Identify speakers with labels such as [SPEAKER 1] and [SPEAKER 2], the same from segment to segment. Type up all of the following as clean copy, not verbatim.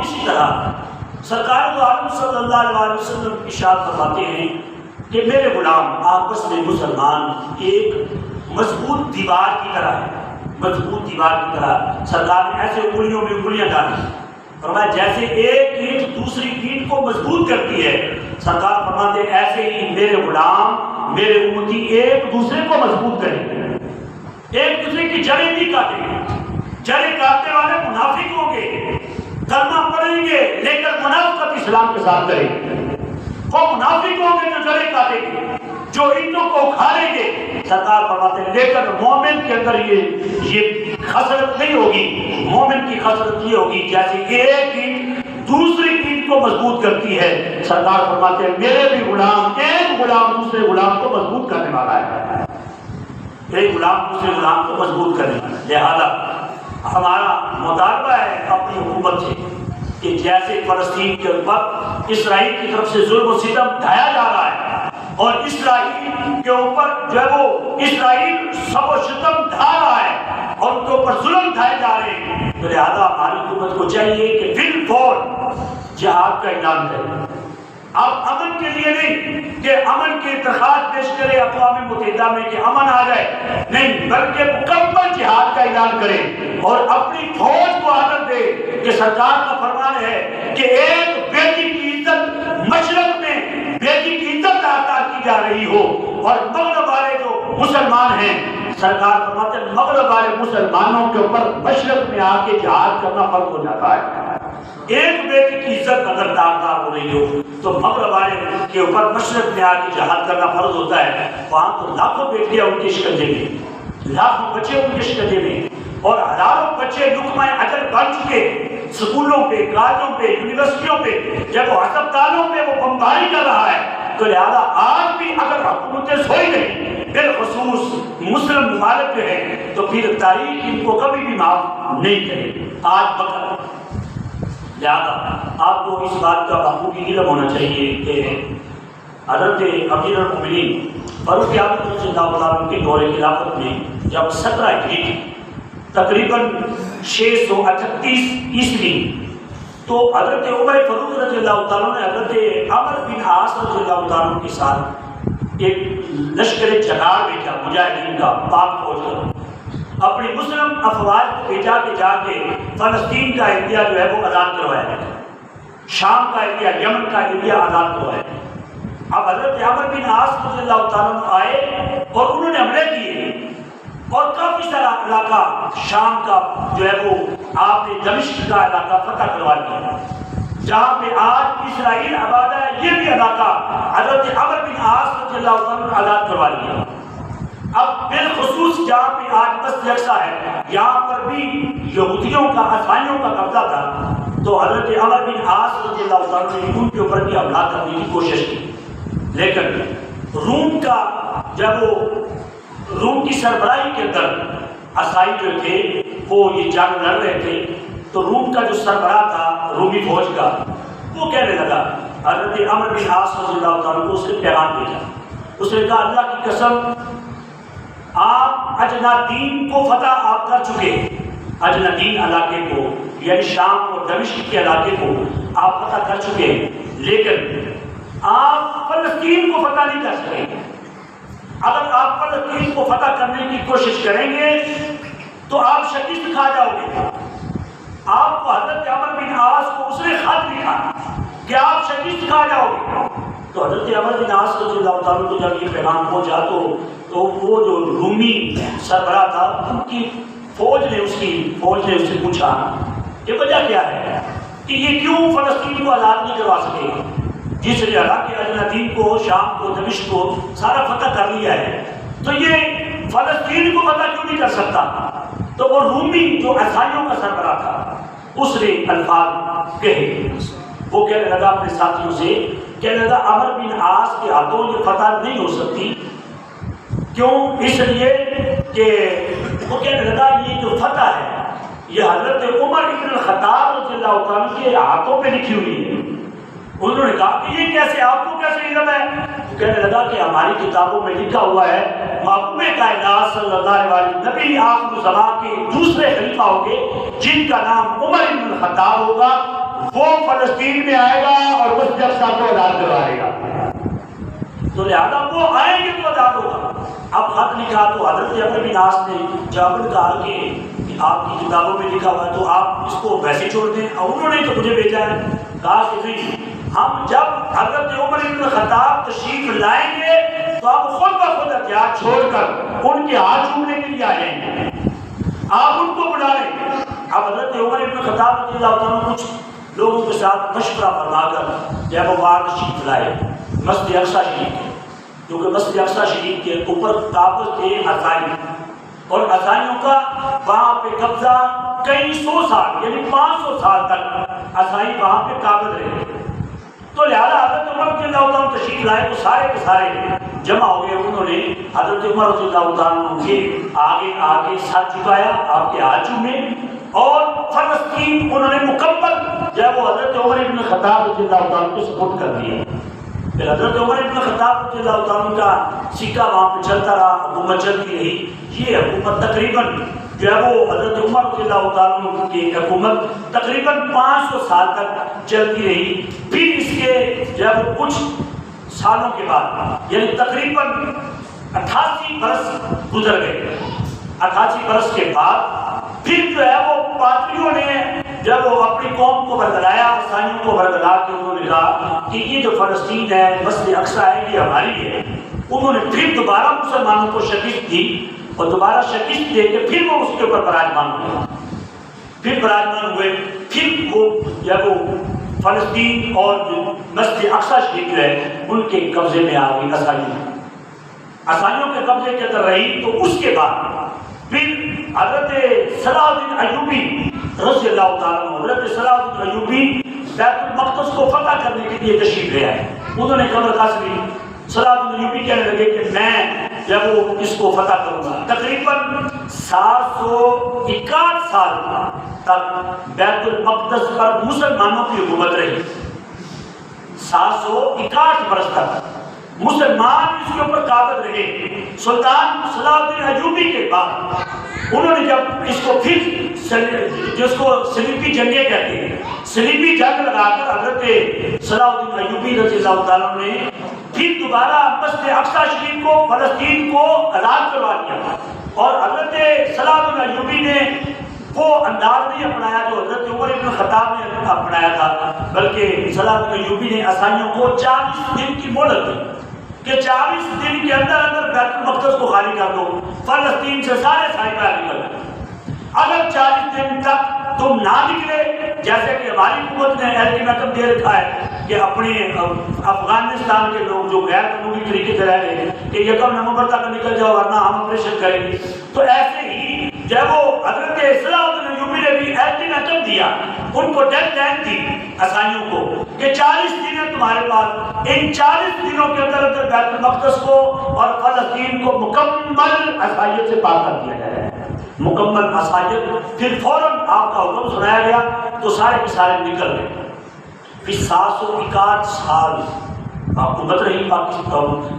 [SPEAKER 1] اسی طرح سرکار دو عالم صلی اللہ علیہ وسلم ارشاد فرماتے ہیں کہ میرے غلام آپس میں مسلمان ایک مضبوط دیوار کی طرح ہے، مضبوط دیوار کی طرح۔ سرکار نے ایسے انگلیوں میں انگلیاں ڈالی، فرمایا جیسے ایک اینٹ دوسری اینٹ کو مضبوط کرتی ہے، سرکار فرماتے ہیں ایسے ہی میرے غلام میرے امتی ایک دوسرے کو مضبوط کریں گے، ایک دوسرے کی جڑیں نہیں کاٹیں گے۔ جڑیں کاٹنے والے منافق ہوں گے، کلمہ پڑھیں گے لیکن منافقت اسلام کے ساتھ کریں گے۔ وہ منافق ہوں گے جو جڑیں کاٹیں گے، جو اینٹوں کو اکھاڑیں گے۔ سرکار فرماتے ہیں لیکن مومن کے اندر یہ خسرت نہیں ہوگی، مومن کی خسرت یہ ہوگی جیسے ایک اینٹ دوسری اینٹ کو مضبوط کرتی ہے۔ سرکار فرماتے ہیں میرے بھی غلام، ایک غلام دوسرے غلام کو مضبوط کرنے والا ہے، ایک غلام دوسرے غلام کو مضبوط کرنے والا ہے۔ لہذا ہمارا مطالبہ ہے اپنی حکومت سے کہ جیسے فلسطین کے اوپر اسرائیل کی طرف سے ظلم و ستم ڈھایا جا رہا ہے اور اسرائیل کے اوپر جو ہے وہ اسرائیل سب و ستم ڈھا رہا ہے اور ان کے اوپر ظلم ڈھائے جا رہے ہیں، تو لہٰذا ہماری حکومت کو چاہیے کہ بالفور جہاد کا اعلان کرے۔ اب امن کے لیے نہیں کہ امن کی درخواست پیش کرے اقوام متحدہ میں کہ امن آ جائے، نہیں، بلکہ مکمل جہاد کا اعلان کرے اور اپنی فوج کو عادت دے کہ سرکار کا فرمان ہے کہ ایک بیٹی کی عزت مشرق میں بیٹی کی عزت دار کی جا رہی ہو اور مغرب والے جو مسلمان ہیں، سرکار فرماتے ہیں مغرب والے مسلمانوں کے اوپر مشرق میں آ کے جہاد کرنا فرض ہو جاتا ہے۔ ایک بیٹی کی عزت اگر داغدار ہو رہی ہو تو مغرب والے کے اوپر مشرق میں آ کے جہاد کرنا فرض ہوتا ہے۔ وہاں تو لاکھوں بیٹیاں ان کے شکنجے میں، لاکھوں بچے ان کے شکنجے میں اور ہزاروں بچے لقمہ اجر بن چکے، سکولوں پہ، کالجوں پہ، یونیورسٹیوں پہ، جب وہ ہسپتالوں پہ وہ بمباری کر رہا ہے۔ تو لہذا آج بھی اگر حکومتیں سوئی نہیں، بالخصوص مسلم ممالک جو ہے، تو پھر تاریخ ان کو کبھی بھی معاف نہیں کرے۔ آج وقت لہذا آپ کو اس بات کا بخوبی علم ہونا چاہیے کہ حضرت امیر المومنین فاروق اعظم رضی اللہ عنہ کے دور خلافت میں جب 17 ہجری تقریباً 638 عیسوی، تو حضرت عمر فاروق رضی اللہ عنہ نے حضرت عمرو بن عاص رضی اللہ عنہ کے ساتھ ایک لشکر جگار بھیجا، مجاہدین کا، پاک فوج کا، اپنی مسلم افواج کو بھیجا کہ جا کے فلسطین کا ایریا جو ہے وہ آزاد کروایا، شام کا ایریا، یمن کا ایریا آزاد کروایا۔ اب حضرت عمرو بن عاص رضی اللہ عنہ آئے اور انہوں نے حملے کیے اور کافی سارا علاقہ شام کا جو ہے وہ آپ نے دمشق کا علاقہ فتح کروا دیا، جہاں پہ آج اسرائیل آباد ہے، یہ بھی علاقہ حضرت عمرو بن عاص رضی اللہ عنہ نے آزاد کروا دیا۔ اب بالخصوص جہاں پہ آج مسجد اقصیٰ ہے، یہاں پر بھی یہودیوں کا، عیسائیوں کا قبضہ تھا، تو حضرت عمرو بن عاص رضی اللہ عنہ نے ان کے اوپر بھی حملہ کرنے کی کوشش کی، لیکن روم کا جب وہ روم کی سربراہی کے اندر عیسائی جو تھے وہ یہ جنگ لڑ رہے تھے، تو روم کا جو سربراہ تھا رومی فوج کا، وہ کہنے لگا حضرت عمرو بن عاص رضی اللہ عنہ کو اس نے پیغام بھیجا، اس نے کہا اللہ کی قسم آپ اجنادین کو فتح آپ کر چکے، اجنادین علاقے کو یعنی شام اور دمشق کے علاقے کو آپ فتح کر چکے، لیکن آپ فلسطین کو فتح نہیں کر سکیں گے۔ اگر آپ فلسطین کو فتح کرنے کی کوشش کریں گے تو آپ شکست کھا جاؤ گے۔ آپ کو حضرت عمرو بن عاص کو اس نے خط لکھا کہ آپ شکست کھا جاؤ گے۔ تو حضرت عمرو بن عاص رضی اللہ تعالیٰ کو جب یہ پیغام پہنچا تو وہ جو رومی سربراہ تھا ان کی فوج نے اس سے پوچھا کہ وجہ کیا ہے کہ یہ کیوں فلسطین کو آزاد نہیں کروا سکے، جس نے علاقے اجنادین کو، شام کو، دمشق کو سارا فتح کر لیا ہے، تو یہ فلسطین کو فتح کیوں نہیں کر سکتا؟ تو وہ رومی جو عیسائیوں کا سربراہ تھا اس نے الفاظ کہے، وہ کہنے لگا اپنے ساتھیوں سے، کہنے لگا عمرو بن عاص کے ہاتھوں یہ فتح نہیں ہو سکتی، کیوں؟ اس لیے کہ وہ کہنے لگا یہ جو فتح ہے یہ حضرت عمر بن الخطاب رضی اللہ عنہ کے ہاتھوں پہ لکھی ہوئی ہے۔ انہوں نے کہا کہ یہ کیسے، آپ کو کیسے علم ہے؟ وہ کہنے لگا کہ ہماری کتابوں میں لکھا ہوا ہے محبوب کائنات صلی اللہ علیہ وسلم نبی آخر الزمان کے دوسرے خلیفہ ہوں گے جن کا نام عمر بن الخطاب ہوگا،
[SPEAKER 2] وہ فلسطین میں آئے گا اور مسجد اقصی کو آزاد کروائے گا.
[SPEAKER 1] تو لہذا وہ آئیں گے تو آزاد ہوگا. اب خط لکھا تو حضرت عمرو بن عاص نے جابر کہا کہ آپ کی کتابوں میں لکھا ہوا ہے تو آپ اس کو ویسے چھوڑ دیں. اور انہوں نے تو مجھے بھیجا ہے. کہا کہ نہیں، ہم جب حضرت عمر بن خطاب تشریف لائیں گے تو آپ خود بخود ہتھیار چھوڑ کر ان کے ہاتھ چومنے کے لیے آ جائیں گے، آپ ان کو بلا لیں گے. اب حضرت عمر بن خطاب رضی اللہ عنہ کچھ لوگوں کے ساتھ مشورہ فرما کر جب وہ وہاں تشریف لائے مسجد اقصی شریف کے، کیونکہ مسجد اقصی شریف کے اوپر قابض تھے عیسائی، اور عیسائیوں کا وہاں پہ قبضہ کئی سو سال یعنی 500 سال تک عیسائی وہاں پہ قابض رہے. تو لہٰذا حضرت عمر رضی اللہ عنہ تشریف لائے تو سارے کے سارے جمع ہو گئے. انہوں نے حضرت عمر رضی اللہ عنہ کے آگے آگے سر جھکایا، آپ کے ہاتھ چومے، اور فلسطین انہوں نے مکمل جب وہ حضرت عمر بن خطاب رضی اللہ عنہ کو سپورٹ کر دیا. پھر حضرت عمر بن خطاب رضی اللہ عنہ کا سکہ وہاں پہ چلتا رہا، حکومت چلتی رہی. یہ حکومت تقریباً جو ہے وہ حضرت عمر رضی اللہ عنہ کی حکومت تقریباً 500 سال تک چلتی رہی. پھر اس کے جب کچھ سالوں کے بعد یعنی تقریباً 88 برس گزر گئے. 88 برس کے بعد پھر جو ہے وہ پادریوں نے جب وہ اپنی قوم کو برگلایا، عیسائیوں کو برگلا کے انہوں نے کہا کہ یہ جو فلسطین ہے، مسجد اقصی ہے، یہ ہماری ہے. انہوں نے پھر دوبارہ مسلمانوں کو شکست دی اور دوبارہ شکست دے کے پھر وہ اس کے اوپر براجمان ہوئے. پھر براجمان ہوئے، پھر وہ جب وہ فلسطین اور مسجد اقصی شریف ہے ان کے قبضے میں آ گئی. عیسائیوں کے قبضے کے اندر رہی. تو اس کے بعد پھر حضرت صلاح الدین ایوبی رضی اللہ تعالیٰ عنہ، حضرت صلاح الدین ایوبی بیت المقدس کو فتح کرنے کے لیے تشریف لے آئے. انہوں نے قبر قاصد صلاح الدین ایوبی کہنے لگے کہ میں جب وہ اس کو فتح کروں گا. تقریباً 761 سال تک بیت المقدس پر مسلمانوں کی حکومت رہی. 761 برس تک مسلمان اس کے اوپر قابض رہے. سلطان صلاح الدین ایوبی کے بعد انہوں نے جب اس کو پھر جس کو صلیبی جنگیں کہتے ہیں، صلیبی جنگ لگا کر حضرت صلاح الدین ایوبی رضی اللہ تعالیٰ نے پھر دوبارہ مسجد اقصی شریف کو، فلسطین کو آزاد کروا دیا. اور حضرت صلاح الدین ایوبی نے وہ انداز نہیں اپنایا جو حضرت عمر بن خطاب نے اپنایا تھا، بلکہ صلاح الدین ایوبی نے عیسائیوں کو 40 دن کی مہلت دی کہ 40 دن کے اندر اندر بیت المقدس کو خالی کر دو، فلسطین سے سارے عیسائی باہر نکل گئے. اگر 40 دن تک تم نہ نکلے، جیسے کہ ہماری حکومت نے الٹیمیٹم دے رکھا ہے کہ اپنے افغانستان کے لوگ جو غیر قانونی طریقے سے رہ رہے ہیں کہ 1 نومبر تک نکل جاؤ ورنہ ہم آپریشن کریں گے. تو ایسے ہی جب وہ حضرت صلاح الدین ایوبی نے بھی الٹیمیٹم دیا، ان کو ڈیڈ لائن دی عیسائیوں کو کہ 40 دن ہے تمہارے پاس، ان 40 دنوں کے اندر اندر بیت المقدس کو اور فلسطین کو مکمل عیسائیت سے پاک کر دیا جائے. مکمل عیسائیت. پھر فوراً آپ کا حکم سنایا گیا تو سارے کے سارے نکل گئے. پھر 761 سال حکومت رہی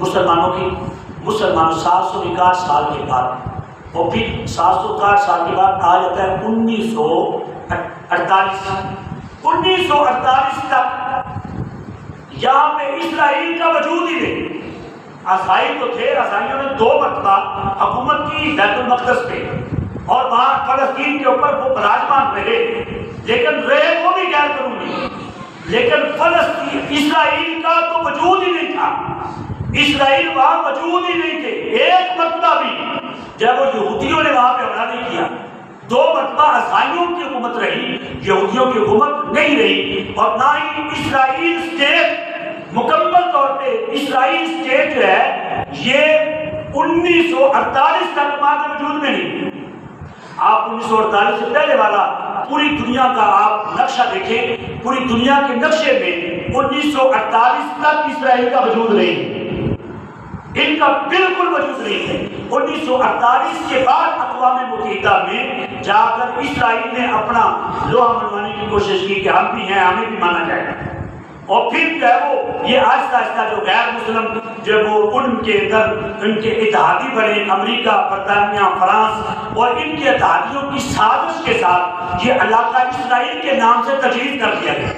[SPEAKER 1] مسلمانوں کی. مسلمان 761 سال کے بعد اور پھر 761 سال کے بعد آ جاتا ہے 1948. 1948 تک یہاں پہ اسرائیل کا وجود ہی نہیں. عیسائی تو تھے، عیسائیوں نے 2 مرتبہ حکومت کی بیت المقدس پہ اور وہاں فلسطین کے اوپر وہ براجمان رہے، لیکن رہے وہ بھی غیر قانونی. لیکن فلسطین اسرائیل کا تو وجود ہی نہیں تھا. اسرائیل وہاں موجود ہی نہیں تھے. ایک مرتبہ بھی جب وہ یہودیوں نے وہاں پہ حملہ نہیں کیا. 2 مرتبہ عیسائیوں کی حکومت رہی، یہودیوں کی حکومت نہیں رہی. اور نہ ہی اسرائیل اسٹیٹ مکمل طور پہ اسرائیل اسٹیٹ جو ہے یہ 1948 تک ہمارے وجود میں نہیں. آپ 1948 سے پہلے والا پوری دنیا کا آپ نقشہ دیکھیں، پوری دنیا کے نقشے میں 1948 تک اسرائیل کا وجود نہیں، ان کا بالکل وجود نہیں ہے. 1948 کے بعد اقوام متحدہ میں جا کر اسرائیل نے اپنا لوہا منوانے کی کوشش کی کہ ہم بھی ہیں، ہمیں بھی مانا جائے. اور پھر جو ہے وہ یہ آہستہ آہستہ جو غیر مسلم جو وہ ان کے اندر ان کے اتحادی بنے، امریکہ، برطانیہ، فرانس اور ان کے اتحادیوں کی سازش کے ساتھ یہ علاقہ اسرائیل کے نام سے تجویز کر دیا گیا۔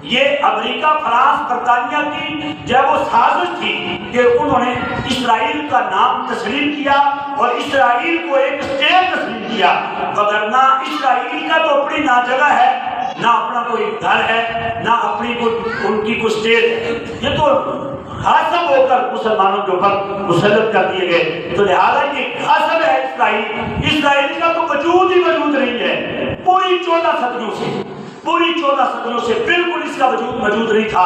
[SPEAKER 1] یہ امریکہ، فرانس، برطانیہ کی جو وہ سازش تھی کہ انہوں نے اسرائیل کا نام تسلیم کیا اور اسرائیل کو ایک اسٹیٹ تسلیم کیا، وگرنہ اسرائیل کا تو اپنی نہ جگہ ہے، نہ اپنا کوئی گھر ہے، نہ اپنی ان کی کوئی اسٹیٹ ہے، یہ تو غاصب ہو کر مسلمانوں کے اوپر مسلط کر دیے گئے۔ تو لہٰذا یہ غاصب ہے اسرائیل کا تو وجود ہی وجود نہیں ہے، پوری 14 صدیوں سے بالکل اس کا وجود موجود نہیں تھا،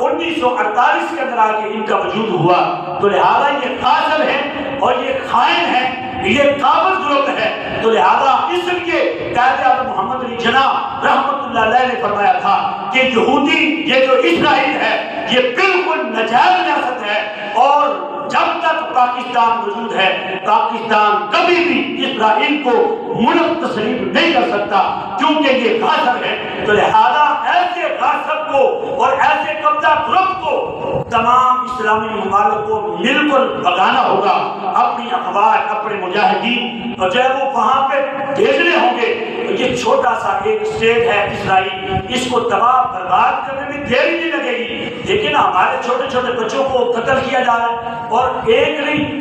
[SPEAKER 1] 1948 کے اندر آگے ان کا وجود ہوا۔ تو لہذا یہ غاصب ہے اور یہ خائن ہے، یہ قابض گروہ ہے۔ تو لہذا اس لیے قائد اعظم محمد علی جناح رحمۃ اللہ علیہ نے فرمایا تھا کہ یہودی یہ جو اسرائیل ہے یہ بالکل ناجائز ریاست ہے، اور جب تک پاکستان وجود ہے پاکستان کبھی بھی اسرائیل کو ملک تسلیم نہیں کر سکتا، کیونکہ یہ غاصب ہے۔ تو لہذا ایسے غاصب کو اور ایسے قبضہ گروپ کو تمام اسلامی ممالک کو مل کر بھگانا ہوگا، اپنی افواج، اپنے مجاہدین اور جو ہے وہ وہاں پہ بھیجنے ہوں گے۔ یہ چھوٹا سا ایک اسٹیٹ ہے اسرائیل، اس کو تباہ برباد کرنے میں دیر نہیں لگے گی، لیکن ہمارے چھوٹے چھوٹے بچوں کو قتل کیا جا رہا ہے، اور ایک نہیں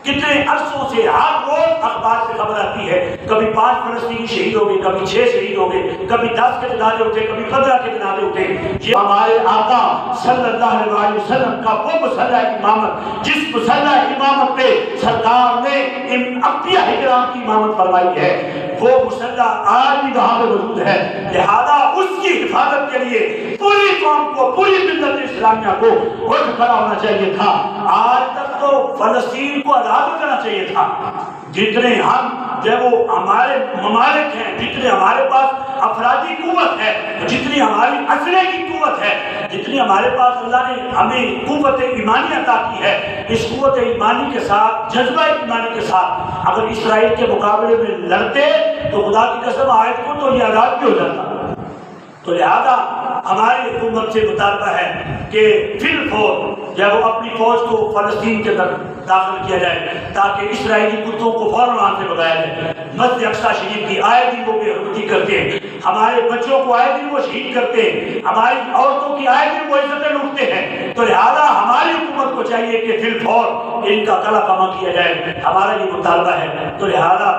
[SPEAKER 1] کتنے عرصوں سے ہر روز اخبار سے خبر آتی ہے، کبھی 5 فلسطینی شہید ہو گئے، کبھی 6 شہید ہو گئے، کبھی 10 کے جنازے اٹھے، کبھی 15 کے جنازے اٹھے۔ یہ ہمارے آقا صلی اللہ علیہ وسلم کا وہ مسلح امامت، جس مسلح امامت پہ سرکار نے انبیاء کرام کی امامت فرمائی ہے، وہ مسلح آج بھی وہاں پہ موجود ہے۔ لہذا اس کی حفاظت کے لیے پوری قوم کو، پوری ملت اسلامیہ کو اٹھ کھڑا ہونا چاہیے تھا۔ آج تک تو فلسطین کو آزاد کرنا چاہیے تھا۔ جتنے ہم جو وہ ہمارے ممالک ہیں، جتنے ہمارے پاس افرادی قوت ہے، جتنی ہماری اسلحے کی قوت ہے، جتنی ہمارے پاس اللہ نے ہمیں قوت ایمانی عطا کی ہے، اس قوت ایمانی کے ساتھ، جذبہ ایمانی کے ساتھ اگر اسرائیل کے مقابلے میں لڑتے تو خدا کی قسم آیت کو تو یہ آزاد بھی ہو جاتا۔ تو لہذا ہماری حکومت سے مطالبہ ہے کہ فی الفور جب وہ اپنی فوج کو فلسطین کے اندر داخل کیا جائے، تاکہ اسرائیلی کتوں کو فوراً وہاں سے بھگایا جائے۔ مسجد اقصی شریف کی آئے دن وہ بے حرمتی کرتے ہیں، ہمارے بچوں کو آئے دن وہ شہید کرتے ہیں، ہماری عورتوں کی آئے دن وہ عزتیں لوٹتے ہیں۔ تو لہذا ہماری حکومت کو چاہیے کہ فی الفور ان کا گلا کما کیا جائے، ہمارا یہ مطالبہ ہے۔ تو لہذا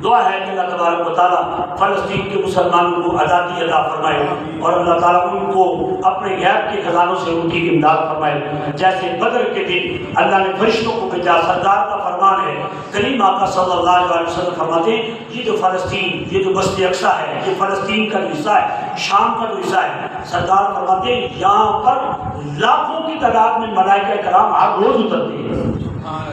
[SPEAKER 1] دعا ہے کہ اللہ تبارک و تعالیٰ فلسطین کے مسلمانوں کو آزادی عطا فرمائے، اور اللہ تعالیٰ ان کو اپنے غیب کے خزانوں سے ان کی امداد فرمائے۔ جیسے بدر کے دن اللہ نے فرشتوں کو بھیجا، سرکار کا فرمان ہے، کریم آقا صلی اللہ علیہ وسلم فرماتے ہیں یہ جو فلسطین، یہ جو مسجد اقصی ہے، یہ فلسطین کا حصہ ہے، شام کا جو حصہ ہے، سرکار فرماتے ہیں یہاں پر لاکھوں کی تعداد میں ملائکہ کرام ہر روز اترتے ہیں،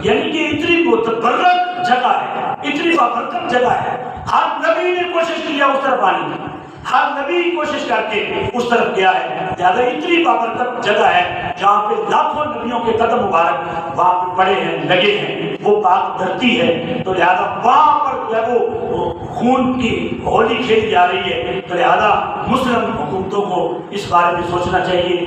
[SPEAKER 1] یعنی کہ اتنی متبرک جگہ ہے، اتنی بابرکت جگہ ہے۔ ہر نبی نے کوشش کیا اس طرف آنے کی، ہر نبی کوشش کر کے اس طرف گیا ہے، لہٰذا اتنی بابرکت جگہ ہے جہاں پہ لاکھوں نبیوں کے قدم مبارک وہاں پہ پڑے ہیں، لگے ہیں، وہ پاک دھرتی ہے۔ تو لہٰذا وہاں پر جب وہ خون کی ہولی کھیلی جا رہی ہے، تو لہٰذا مسلم حکومتوں کو اس بارے میں سوچنا چاہیے۔